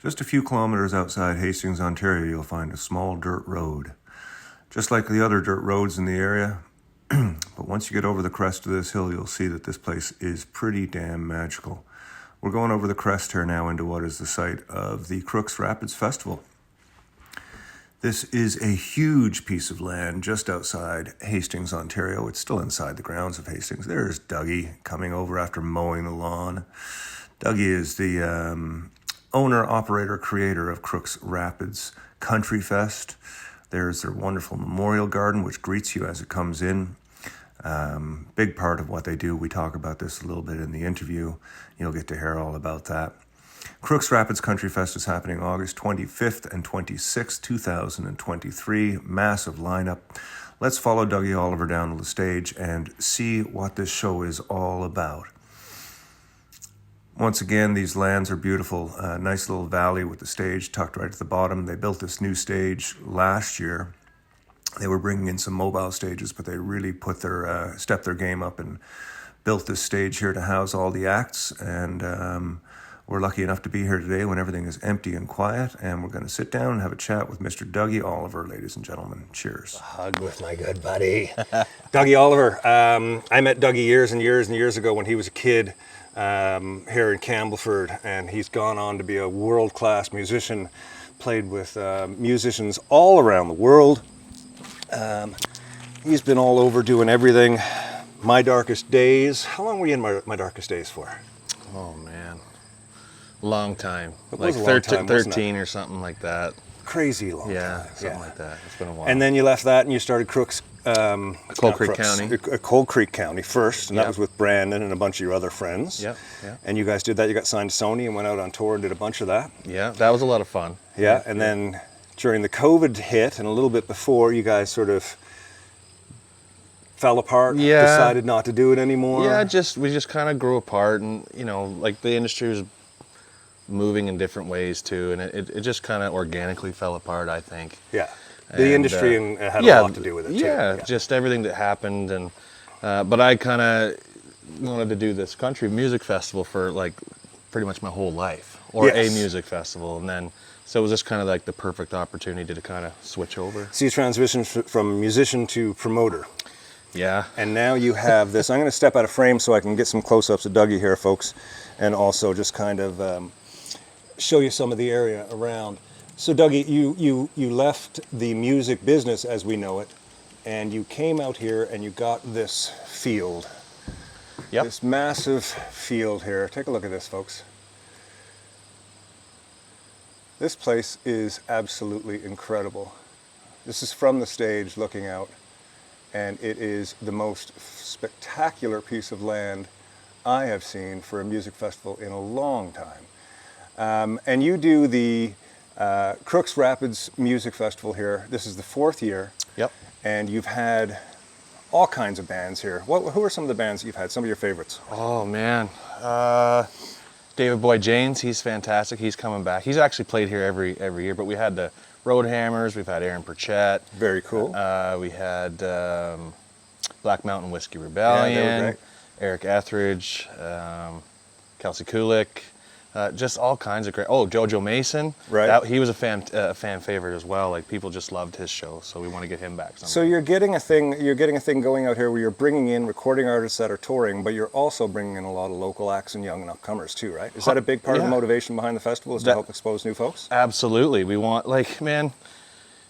Just a few kilometers outside Hastings, Ontario, you'll find a small dirt road. Just like the other dirt roads in the area, but once you get over the crest of this hill, you'll see that this place is pretty damn magical. We're going over the crest here now into what is the site of the Crooks Rapids Festival. This is a huge piece of land just outside Hastings, Ontario. It's still inside the grounds of Hastings. There's Dougie coming over after mowing the lawn. Dougie is the owner, operator, creator of Crooks Rapids Countryfest. There's their wonderful memorial garden, which greets you as it comes in. Big part of what they do. We talk about this a little bit in the interview. You'll get to hear all about that. Crooks Rapids Countryfest is happening August 25th and 26th, 2023. Massive lineup. Let's follow Dougie Oliver down to the stage and see what this show is all about. Once again, these lands are beautiful. Nice little valley with the stage tucked right at the bottom. They built this new stage last year. They were bringing in some mobile stages, but they really put their stepped their game up and built this stage here to house all the acts. And we're lucky enough to be here today when everything is empty and quiet. And we're going to sit down and have a chat with Mr. Dougie Oliver, ladies and gentlemen. Cheers. A hug with my good buddy. Dougie Oliver. I met Dougie years and years and years ago when he was a kid. Here in Campbellford, and he's gone on to be a world-class musician, played with musicians all around the world. He's been all over doing everything. My Darkest Days. How long were you in My Darkest Days for? Oh man, long time. It like was a long time, 13 or something like that. Crazy long Yeah, time. something like that. It's been a while. And then you left that and you started Crooks. Cold Creek County. Cold Creek County first, and Yep. that was with Brandon and a bunch of your other friends. Yeah. And you guys did that. You got signed to Sony and went out on tour and did a bunch of that. Yeah, that was a lot of fun. Yeah, and then during the COVID hit and a little bit before, you guys sort of fell apart, Yeah. decided not to do it anymore. Yeah, we just kind of grew apart, and like the industry was moving in different ways too, and it just kind of organically fell apart, I think. Yeah. The And, industry had a lot to do with it too. Yeah, just everything that happened, and but I kind of wanted to do this country music festival for like pretty much my whole life, or Yes. a music festival, and then so it was just kind of like the perfect opportunity to kind of switch over. So you transitioned from musician to promoter. Yeah. And now you have this. I'm going to step out of frame so I can get some close-ups of Dougie here, folks, and also just kind of show you some of the area around. So Dougie, you left the music business as we know it, and you came out here and you got this field. Yep. This massive field here. Take a look at this, folks. This place is absolutely incredible. This is from the stage looking out, and it is the most spectacular piece of land I have seen for a music festival in a long time. And you do the Crooks Rapids Music Festival here. This is the 4th year. Yep. And you've had all kinds of bands here. Who are some of the bands that you've had? Some of your favorites? Oh man, David Boy James, he's fantastic. He's coming back. He's actually played here every year. But we had the Road Hammers. We've had Aaron Perchette. Very cool. We had Black Mountain Whiskey Rebellion. Yeah, they were great. Eric Etheridge, Kelsey Kulik. Just all kinds of great. Oh, Jojo Mason. Right. He was a fan favorite as well. Like people just loved his show, so we want to get him back. So you're getting a thing going out here where you're bringing in recording artists that are touring, but you're also bringing in a lot of local acts and young and upcomers too, right? Is that a big part of the motivation behind the festival? Is to help expose new folks? Absolutely. We want, like, man,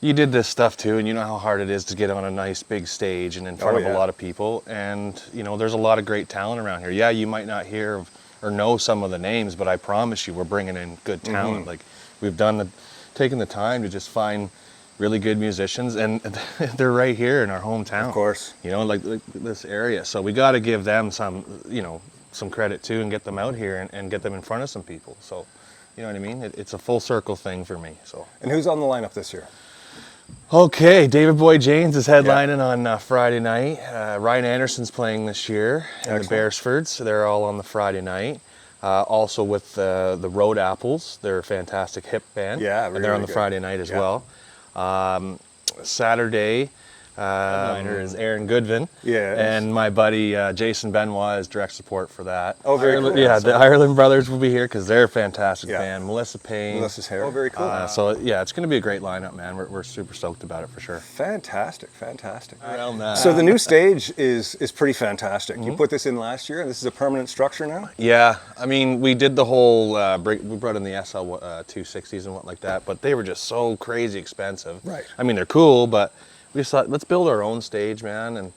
you did this stuff too, and you know how hard it is to get on a nice big stage and in front of a lot of people. And there's a lot of great talent around here. Yeah, you might not hear of or know some of the names, but I promise you we're bringing in good talent. Mm-hmm. Like we've taken the time to just find really good musicians, and they're right here in our hometown. Of course. Like this area. So we got to give them some credit too, and get them out here and get them in front of some people. So, you know what I mean? It's a full circle thing for me. So. And who's on the lineup this year? Okay, David Boy James is headlining on Friday night. Ryan Anderson's playing this year, and the Beresfords. They're all on the Friday night. Also with the Road Apples, they're a fantastic hip band. Yeah, and they're on the Friday night as well. Saturday, Headliner is Aaron Goodvin. Yes. And my buddy Jason Benoit is direct support for that. Oh, very cool. Yeah, the Ireland brothers will be here because they're a fantastic band. Melissa Payne. Melissa's hair. Oh, very cool. So yeah, it's going to be a great lineup, man. We're super stoked about it for sure. Fantastic. Around that. So the new stage is pretty fantastic. You put this in last year, and this is a permanent structure now? Yeah, I mean, we did the whole, we brought in the SL 260s and what like that, but they were just so crazy expensive. Right. I mean, they're cool, but we just thought, let's build our own stage, man. And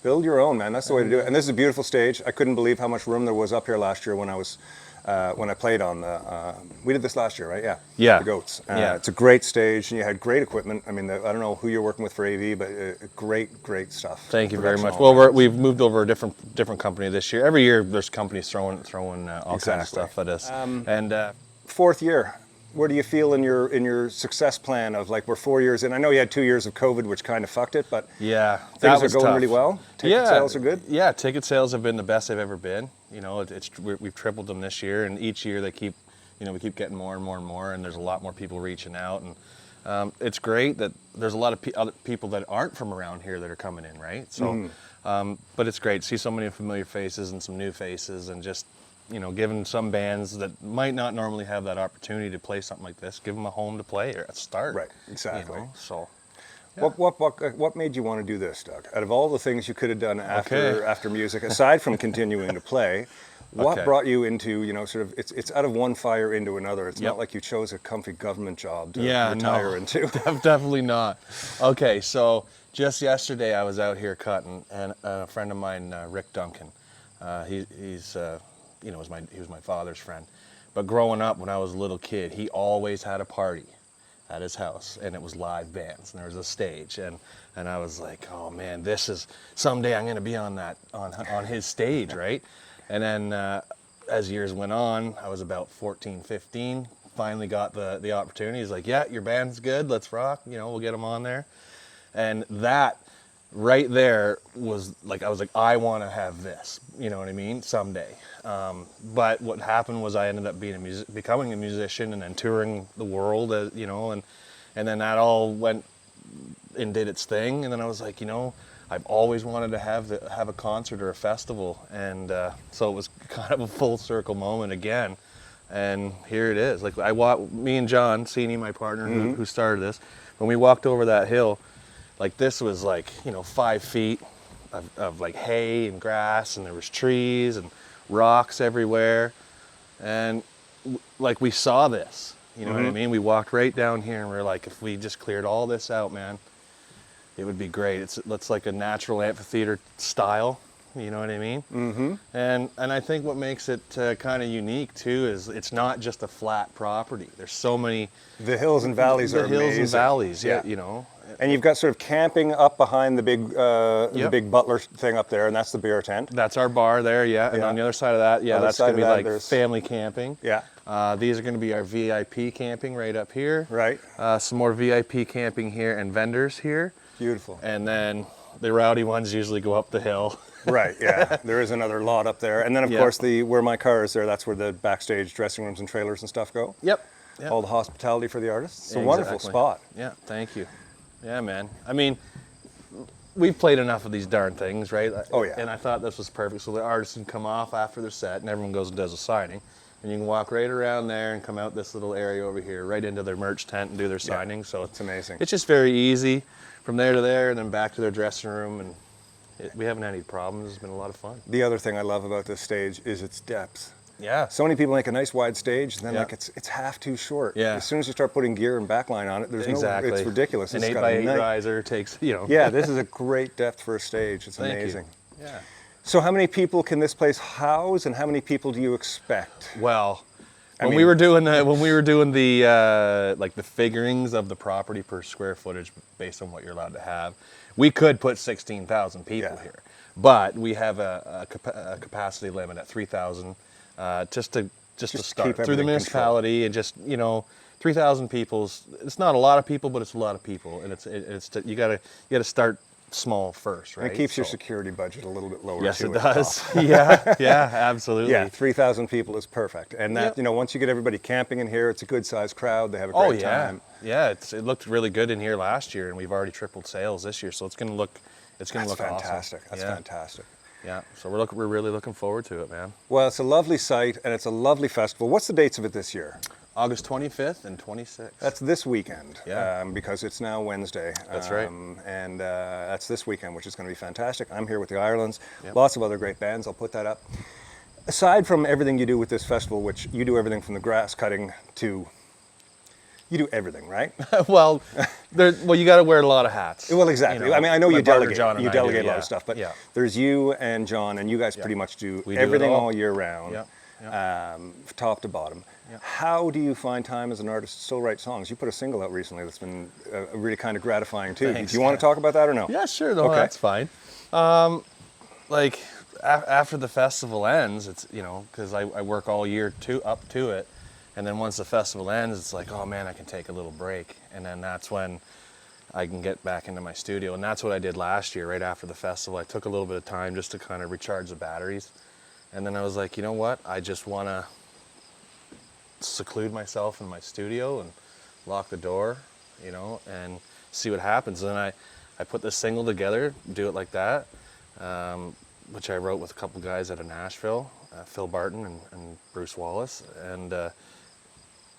Build your own, man. That's the way to do it. And this is a beautiful stage. I couldn't believe how much room there was up here last year when I played on the. We did this last year, right? Yeah. Yeah. The Goats. Yeah. It's a great stage, and you had great equipment. I mean, I don't know who you're working with for AV, but great stuff. Thank you very much. Production all Well, around. we've moved over a different company this year. Every year, there's companies throwing all kinds of stuff at us. And Fourth year. Where do you feel in your success plan of like we're 4 years in? I know you had 2 years of COVID, which kind of fucked it, but yeah, things that are was going tough. really well. Ticket sales are good. Yeah, ticket sales have been the best they've ever been. You know, we've tripled them this year, and each year we keep getting more and more and more, and there's a lot more people reaching out, and it's great that there's a lot of other people that aren't from around here that are coming in, right? So, but it's great to see so many familiar faces and some new faces, and just giving some bands that might not normally have that opportunity to play something like this, give them a home to play or a start. Right, exactly. So. Yeah. What made you want to do this, Doug? Out of all the things you could have done after music, aside from continuing to play, what brought you into sort of it's out of one fire into another? It's not like you chose a comfy government job to retire into. Definitely not. Okay, so just yesterday I was out here cutting, and a friend of mine, Rick Duncan, he's he was my father's friend, but growing up when I was a little kid, he always had a party at his house, and it was live bands, and there was a stage, and I was like, oh man, this is someday I'm going to be on his stage, right? And then as years went on, I was about 14, 15, finally got the opportunity. He's like, yeah, your band's good, let's rock, we'll get them on there. And that right there was like, I was like, I want to have this, you know what I mean, someday. But what happened was I ended up becoming a musician and then touring the world, and then that all went and did its thing. And then I was like, I've always wanted to have a concert or a festival, and so it was kind of a full circle moment again. And here it is. Like me and John Sini, my partner who started this, when we walked over that hill, like this was like 5 feet of like hay and grass, and there was trees and rocks everywhere, and like we saw this, you know what I mean? We walked right down here, and we're like, if we just cleared all this out, man, it would be great. It's like a natural amphitheater style, you know what I mean? Mm-hmm. And I think what makes it kind of unique too is it's not just a flat property. There's so many. The hills and valleys are amazing. The hills and valleys, yeah. And you've got sort of camping up behind the big Butler thing up there, and that's the beer tent. That's our bar there, yeah. And on the other side of that, that's going to be like family camping. Yeah. These are going to be our VIP camping right up here. Right. Some more VIP camping here and vendors here. Beautiful. And then the rowdy ones usually go up the hill. Right, yeah. There is another lot up there. And then, of course, where my car is there, that's where the backstage dressing rooms and trailers and stuff go. Yep. All the hospitality for the artists. It's a wonderful spot. Yeah, thank you. Yeah, man. I mean, we've played enough of these darn things, right? Oh, yeah. And I thought this was perfect. So the artists can come off after their set, and everyone goes and does a signing. And you can walk right around there and come out this little area over here, right into their merch tent and do their signing. So it's amazing. It's just very easy from there to there, and then back to their dressing room. And we haven't had any problems. It's been a lot of fun. The other thing I love about this stage is its depth. Yeah. So many people make a nice wide stage, and then like it's half too short. Yeah. As soon as you start putting gear and backline on it, there's it's ridiculous. An it's 8x8 riser takes, Yeah, this is a great depth for a stage. It's amazing. You. Yeah. So how many people can this place house, and how many people do you expect? Well, when we were doing the like the figurings of the property per square footage based on what you're allowed to have, we could put 16,000 people here, but we have a capacity limit at 3,000. Just to start through the municipality, and just 3,000 people. It's not a lot of people, but it's a lot of people, and you gotta start small first, right? And it keeps your So- security budget a little bit lower. Yes, too it at the does. top. Yeah, absolutely. Yeah, 3,000 people is perfect. And that, Yep. once you get everybody camping in here, it's a good sized crowd. They have a Oh great yeah, time. yeah. It looked really good in here last year, and we've already tripled sales this year, so it's gonna look That's awesome. fantastic. That's Yeah. fantastic. Yeah, so we're really looking forward to it, man. Well, it's a lovely site and it's a lovely festival. What's the dates of it this year? August 25th and 26th. That's this weekend, Yeah. because it's now Wednesday. That's right. And that's this weekend, which is going to be fantastic. I'm here with the Irelands, Yep. lots of other great bands. I'll put that up. Aside from everything you do with this festival, which you do everything from the grass cutting to, you do everything, right? well, you got to wear a lot of hats. Well, exactly. I mean, I know my you partner delegate. John and You I do, delegate a lot yeah. of stuff, but yeah. there's you and John, and you guys pretty much do We do it everything all. all year round, Yeah. top to bottom. Yeah. How do you find time as an artist to still write songs? You put a single out recently that's been really kind of gratifying too. Thanks. Do you want to talk about that or no? Yeah, sure. No, Okay. that's fine. Like after the festival ends, it's because I work all year up to it, and then once the festival ends, it's like, oh man, I can take a little break, and then that's when I can get back into my studio, and that's what I did last year. Right after the festival, I took a little bit of time just to kind of recharge the batteries, and then I was like, you know what? I just want to seclude myself in my studio and lock the door, and see what happens. And then I put this single together, do it like that, which I wrote with a couple guys out of Nashville, Phil Barton and Bruce Wallace, and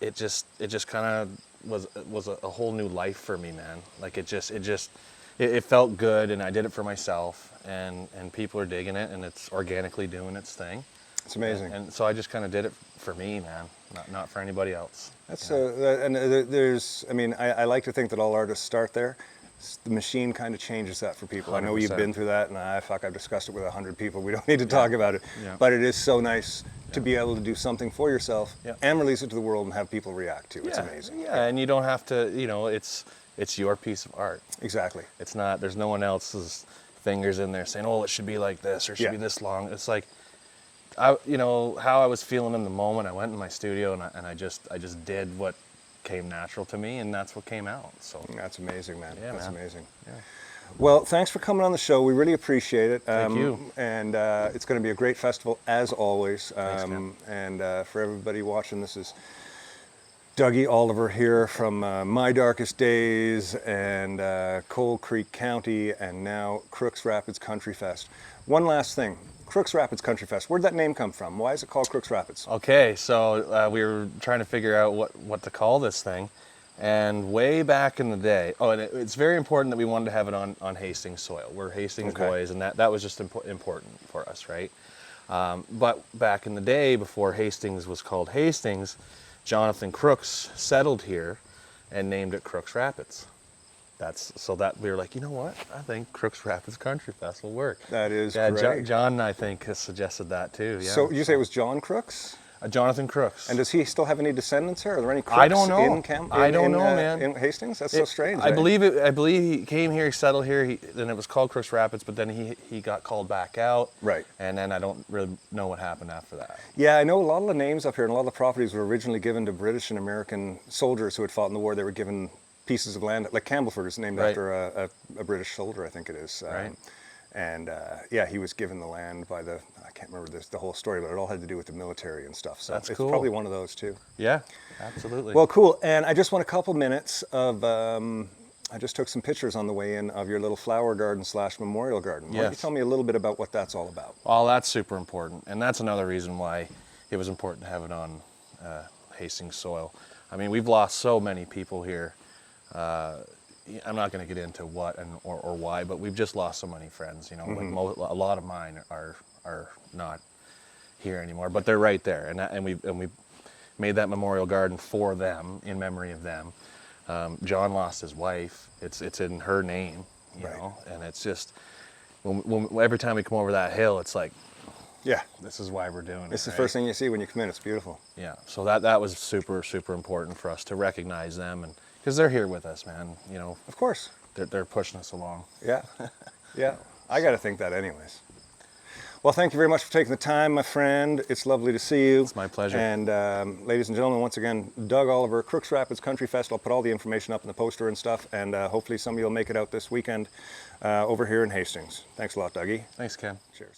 it just kind of was a whole new life for me, man. Like it felt good, and I did it for myself, and people are digging it, and it's organically doing its thing. It's amazing. And so I just kind of did it for me, man, not for anybody else. That's there's. I mean, I like to think that all artists start there. The machine kind of changes that for people. I know you've 100%. been through that, and I've discussed it with 100 people. We don't need to talk about it. Yeah. But it is so nice to be able to do something for yourself Yeah. and release it to the world and have people react to. It's amazing. Yeah, and you don't have to, it's your piece of art. Exactly. It's not, there's no one else's fingers in there saying, oh, it should be like this or it should Yeah. be this long. It's like, how I was feeling in the moment. I went in my studio and I just did what came natural to me, and that's what came out. So That's amazing, man. Yeah, That's man. amazing. Yeah. Well, thanks for coming on the show. We really appreciate it. Thank you. And it's going to be a great festival, as always. Thanks, man. And for everybody watching, this is Dougie Oliver here from My Darkest Days and Cold Creek County, and now Crooks Rapids Countryfest. One last thing. Crooks Rapids Countryfest. Where did that name come from? Why is it called Crooks Rapids? Okay, so we were trying to figure out what to call this thing, and way back in the day, and it's very important that we wanted to have it on Hastings soil. We're Hastings Okay. boys, and that was just important for us, right? But back in the day, before Hastings was called Hastings, Jonathan Crooks settled here and named it Crooks Rapids. So that we were like, you know what? I think Crooks Rapids Countryfest will work. That is Yeah, great. John, I think, has suggested that too. Yeah. So you say it was John Crooks? Jonathan Crooks. And does he still have any descendants here? Are there any Crooks I don't know. I don't know, man. man. In Hastings? That's so strange. I eh? believe he came here, he settled here, then it was called Crooks Rapids, but then he got called back out. Right. And then I don't really know what happened after that. Yeah, I know a lot of the names up here and a lot of the properties were originally given to British and American soldiers who had fought in the war. They were given pieces of land, like Campbellford is named Right. after a British soldier, I think it is. Right. And he was given the land by I can't remember the whole story, but it all had to do with the military and stuff. So That's it's cool. probably one of those too. Yeah, absolutely. Well, cool. And I just want a couple minutes of, I just took some pictures on the way in of your little flower garden / memorial garden. Why don't you Yes. tell me a little bit about what that's all about? Well, that's super important, and that's another reason why it was important to have it on Hastings soil. I mean, we've lost so many people here. I'm not going to get into what or why, but we've just lost so many friends. Like a lot of mine are not here anymore, but they're right there, and we made that memorial garden for them, in memory of them. John lost his wife. It's in her name, you Right. know, and it's just when every time we come over that hill, it's like, Yeah. this is why we're doing it. It's the right? first thing you see when you come in. It's beautiful. Yeah, so that was super important for us to recognize them, and because they're here with us, man. Of course. They're pushing us along. Yeah. Yeah. I got to think that anyways. Well, thank you very much for taking the time, my friend. It's lovely to see you. It's my pleasure. And ladies and gentlemen, once again, Doug Oliver, Crooks Rapids Countryfest. I'll put all the information up in the poster and stuff, and hopefully some of you will make it out this weekend over here in Hastings. Thanks a lot, Dougie. Thanks, Ken. Cheers.